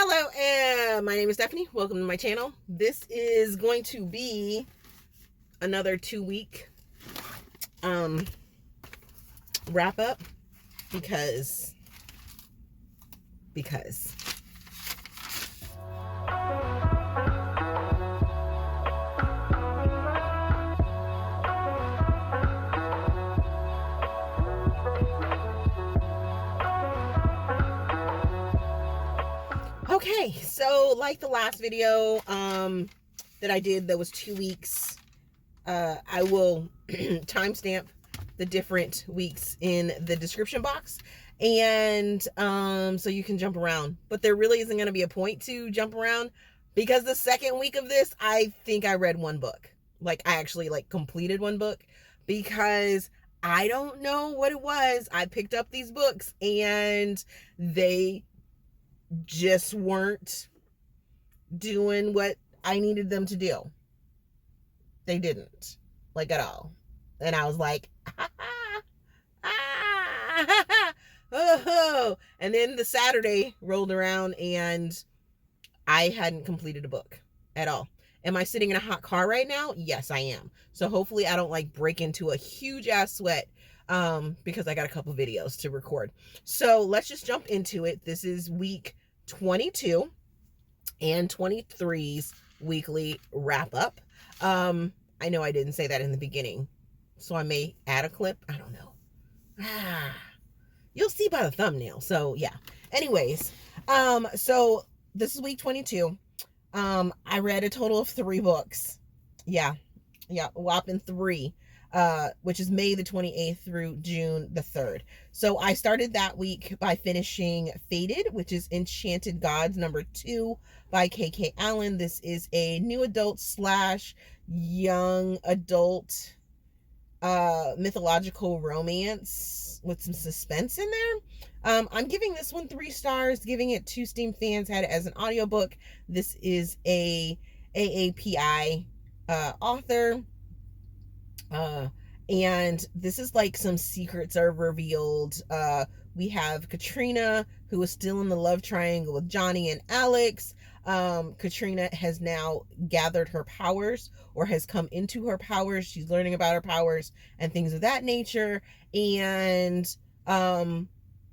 Hello, my name is Stephanie. Welcome to my channel. This is going to be another 2-week wrap up because okay, so like the last video that I did that was 2 weeks, I will timestamp the different weeks in the description box, and so you can jump around. But there really isn't going to be a point to jump around because the second week of this, I think I read one book. Like, I actually completed one book because I don't know what it was. I picked up these books and they just weren't doing what I needed them to do. They didn't, at all. And I was like, oh. And then the Saturday rolled around and I hadn't completed a book at all. Am I sitting in a hot car right now? Yes, I am. So hopefully I don't break into a huge ass sweat because I got a couple videos to record. So let's just jump into it. This is week 22 and 23's weekly wrap up. I know I didn't say that in the beginning, so I may add a clip. I don't know. You'll see by the thumbnail. So yeah. Anyways, so this is week 22. I read a total of 3 books. Yeah, whopping 3. Which is May the 28th through June the 3rd. So I started that week by finishing Fated, which is Enchanted Gods #2 by K.K. Allen. This is a new adult / young adult mythological romance with some suspense in there. I'm giving this one 3 stars, giving it 2 Steam fans, had it as an audiobook. This is a AAPI author. And this is some secrets are revealed. We have Katrina, who is still in the love triangle with Johnny and Alex. Katrina has now gathered her powers, or has come into her powers. She's learning about her powers and things of that nature. And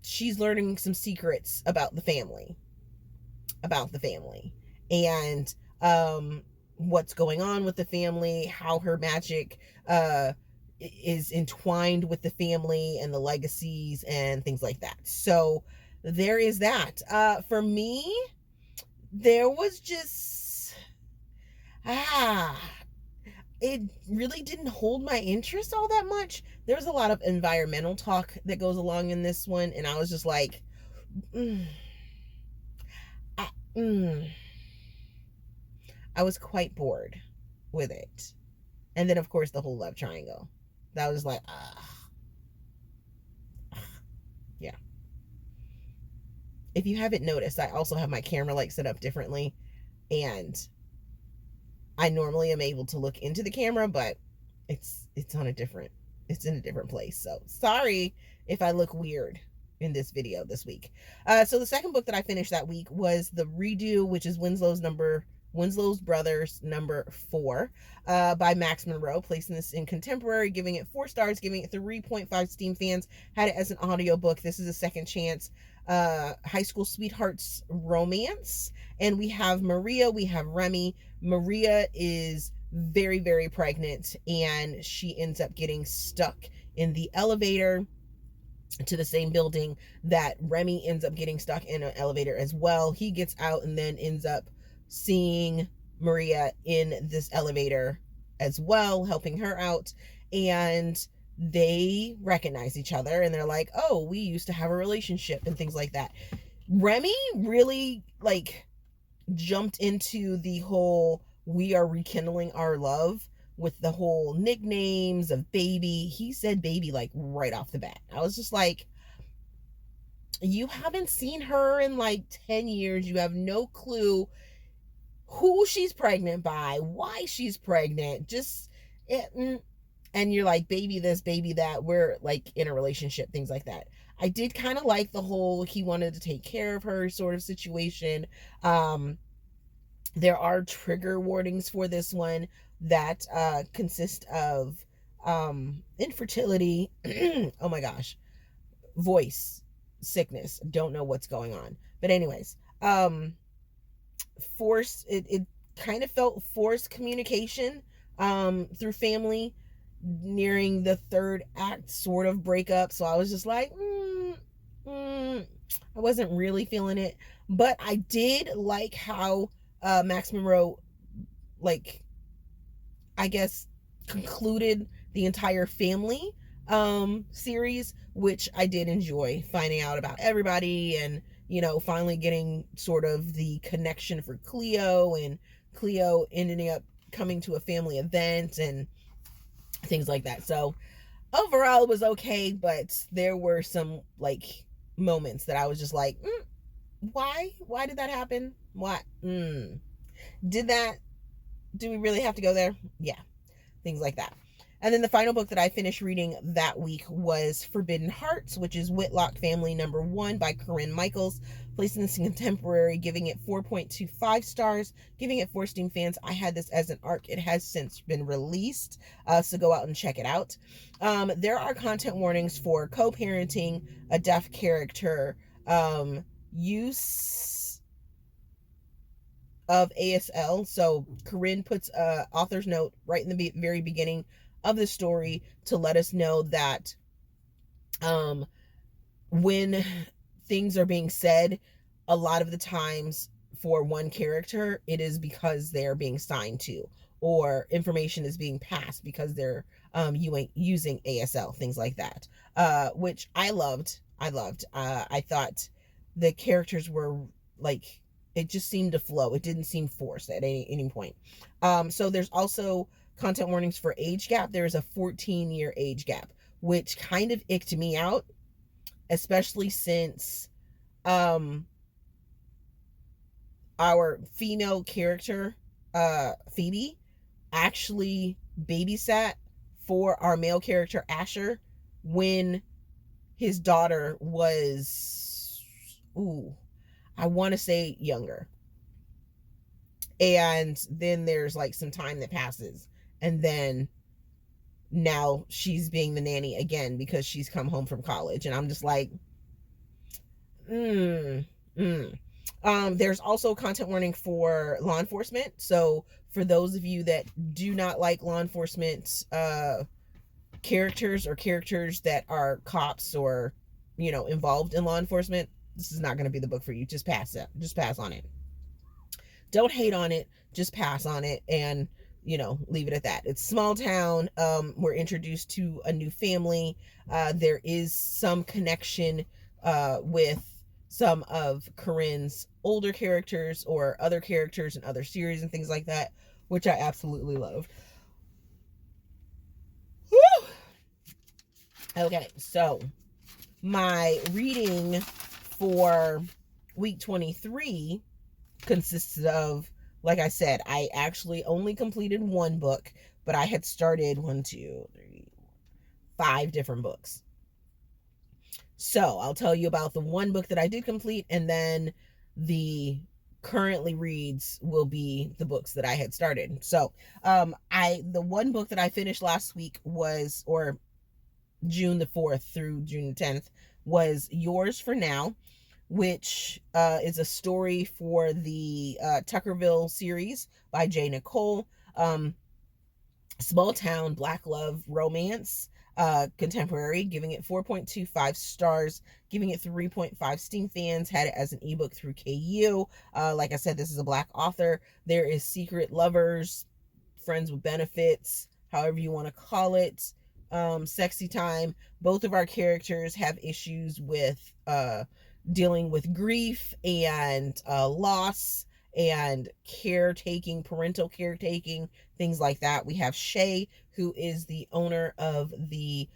she's learning some secrets about the family. And what's going on with the family, how her magic is entwined with the family and the legacies and things like that. So there is that. For me, there was just it really didn't hold my interest all that much. There was a lot of environmental talk that goes along in this one, and I was just like, I was quite bored with it. And then, of course, the whole love triangle. That was like, yeah. If you haven't noticed, I also have my camera set up differently. And I normally am able to look into the camera, but it's in a different place. So sorry if I look weird in this video this week. So the second book that I finished that week was The Redo, which is Winslow's Brothers #4 by Max Monroe, placing this in contemporary, giving it 4 stars, giving it 3.5 Steam fans, had it as an audiobook. This is a second chance high school sweethearts romance. And we have Maria, we have Remy. Maria is very, very pregnant, and she ends up getting stuck in the elevator to the same building that Remy ends up getting stuck in an elevator as well. He gets out and then ends up seeing Maria in this elevator as well, helping her out, and they recognize each other, and they're like, oh, we used to have a relationship and things like that. Remy really jumped into the whole we are rekindling our love with the whole nicknames of baby. He said baby right off the bat. I was just like, you haven't seen her in 10 years. You have no clue who she's pregnant by, why she's pregnant, and you're like, baby this, baby that, we're in a relationship, things like that. I did kind of like the whole he wanted to take care of her sort of situation. Um, there are trigger warnings for this one that consist of infertility. Oh my gosh, voice sickness. Don't know what's going on. But anyways, force it kind of felt forced communication through family nearing the third act sort of breakup. So I was just like, I wasn't really feeling it. But I did like how Max Monroe, like, I guess, concluded the entire family series, which I did enjoy, finding out about everybody and, you know, finally getting sort of the connection for Cleo, and Cleo ending up coming to a family event and things like that. So overall it was okay, but there were some like moments that I was just like, why did that happen? What did that, do we really have to go there? Yeah, things like that. And then the final book that I finished reading that week was Forbidden Hearts, which is Whitlock Family #1 by Corinne Michaels. Placing this in contemporary, giving it 4.25 stars, giving it 4 Steam fans. I had this as an ARC. It has since been released, so go out and check it out. There are content warnings for co-parenting, a deaf character, use of ASL. So Corinne puts a author's note right in the very beginning of the story to let us know that when things are being said, a lot of the times for one character, it is because they're being signed to, or information is being passed because they're using ASL, things like that, which I loved. I thought the characters were like, it just seemed to flow. It didn't seem forced at any point. So there's also content warnings for age gap. There's a 14-year age gap, which kind of icked me out, especially since our female character, Phoebe, actually babysat for our male character Asher when his daughter was, I want to say younger. And then there's like some time that passes, and then now she's being the nanny again because she's come home from college, and I'm just like, there's also content warning for law enforcement. So for those of you that do not like law enforcement characters, or characters that are cops or, you know, involved in law enforcement, this is not going to be the book for you. Just pass it. Just pass on it. Don't hate on it. Just pass on it and, you know, leave it at that. It's small town. We're introduced to a new family. There is some connection with some of Corinne's older characters or other characters in other series and things like that, which I absolutely loved. Woo! Okay, so my reading for week 23 consists of, like I said, I actually only completed one book, but I had started 5 different books. So I'll tell you about the one book that I did complete, and then the currently reads will be the books that I had started. So the one book that I finished last week was, or June the 4th through June 10th, was Yours for Now, which is a story for the Tuckerville series by Nichole. Small town black love romance, contemporary, giving it 4.25 stars, giving it 3.5 Steam fans. Had it as an ebook through KU. Like I said, this is a black author. There is secret lovers, friends with benefits, however you want to call it, sexy time. Both of our characters have issues with dealing with grief and loss and caretaking, parental caretaking, things like that. We have Shay, who is the owner of the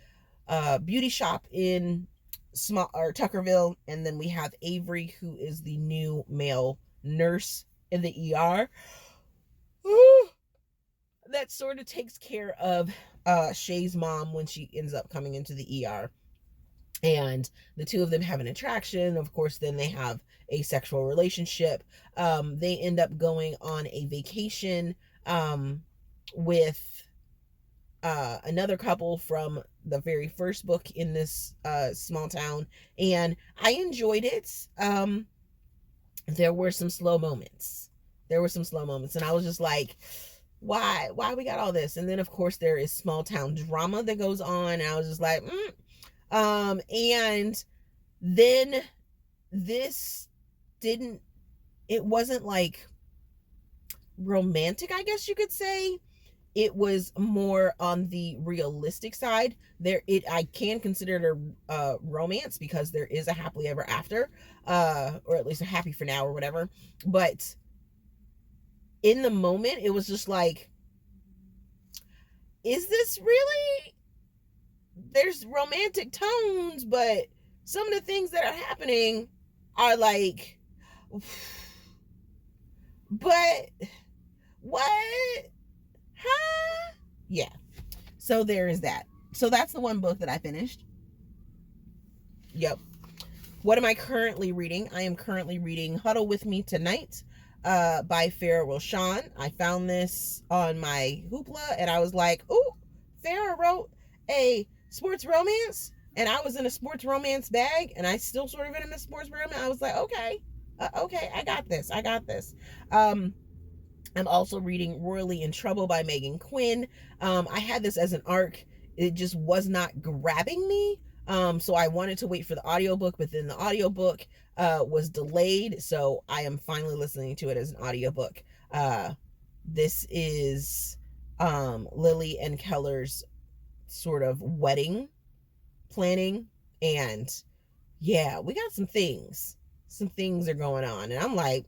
beauty shop in Tuckerville, and then we have Avery, who is the new male nurse in the ER. That sort of takes care of Shay's mom when she ends up coming into the ER. and the two of them have an attraction. Of course, then they have a sexual relationship. They end up going on a vacation with another couple from the very first book in this small town, and I enjoyed it. There were some slow moments. And I was just like, why we got all this? And then of course there is small town drama that goes on, and I was just like, and then this it wasn't like romantic, I guess you could say. It was more on the realistic side. I can consider it a romance because there is a happily ever after, or at least a happy for now or whatever. But in the moment, it was just like, is this really? There's romantic tones, but some of the things that are happening are like, but what? Huh? Yeah. So there is that. So that's the one book that I finished. Yep. What am I currently reading? I am currently reading Huddle with Me Tonight by Farrah Rochon. I found this on my Hoopla, and I was like, ooh, Farrah wrote a sports romance, and I was in a sports romance bag, and I still sort of in a sports romance. I was like, okay, I got this. I'm also reading Royally in Trouble by Megan Quinn. I had this as an arc. It just was not grabbing me. So I wanted to wait for the audiobook, but then the audiobook was delayed. So I am finally listening to it as an audiobook. This is Lily and Keller's sort of wedding planning. And yeah, we got some things. Some things are going on. And I'm like,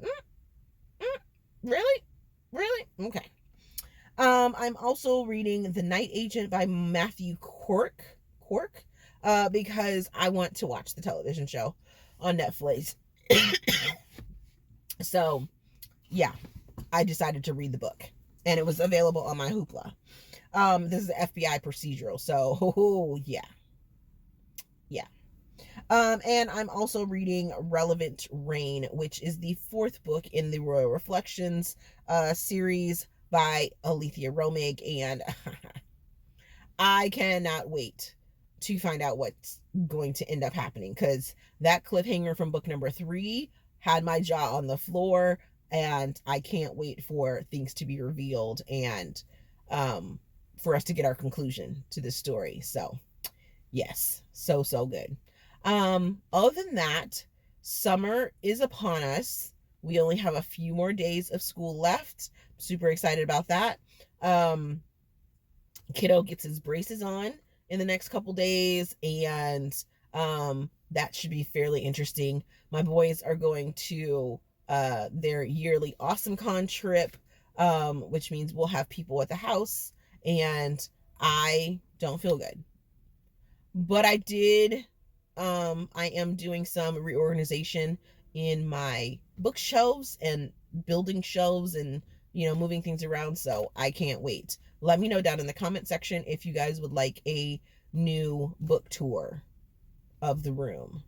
really? Okay. I'm also reading The Night Agent by Matthew Quirk, because I want to watch the television show on Netflix. So, yeah, I decided to read the book, and it was available on my Hoopla. This is an FBI procedural, so yeah. And I'm also reading Relevant Rain, which is the fourth book in the Royal Reflections series by Aleatha Romig, and I cannot wait to find out what's going to end up happening, because that cliffhanger from book number 3 had my jaw on the floor, and I can't wait for things to be revealed and for us to get our conclusion to this story. So yes, so good. Other than that, summer is upon us. We only have a few more days of school left. I'm super excited about that. Kiddo gets his braces on in the next couple days, and that should be fairly interesting. My boys are going to their yearly AwesomeCon trip, which means we'll have people at the house, and I don't feel good. But I am doing some reorganization in my bookshelves and building shelves and, moving things around. So I can't wait. Let me know down in the comment section if you guys would like a new book tour of the room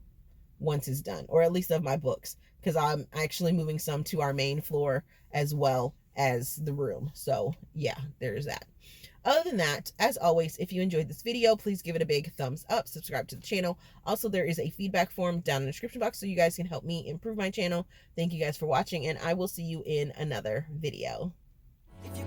once it's done, or at least of my books, because I'm actually moving some to our main floor as well as the room. So yeah, there's that. Other than that, as always, if you enjoyed this video, please give it a big thumbs up, subscribe to the channel. Also, there is a feedback form down in the description box so you guys can help me improve my channel. Thank you guys for watching, and I will see you in another video. If you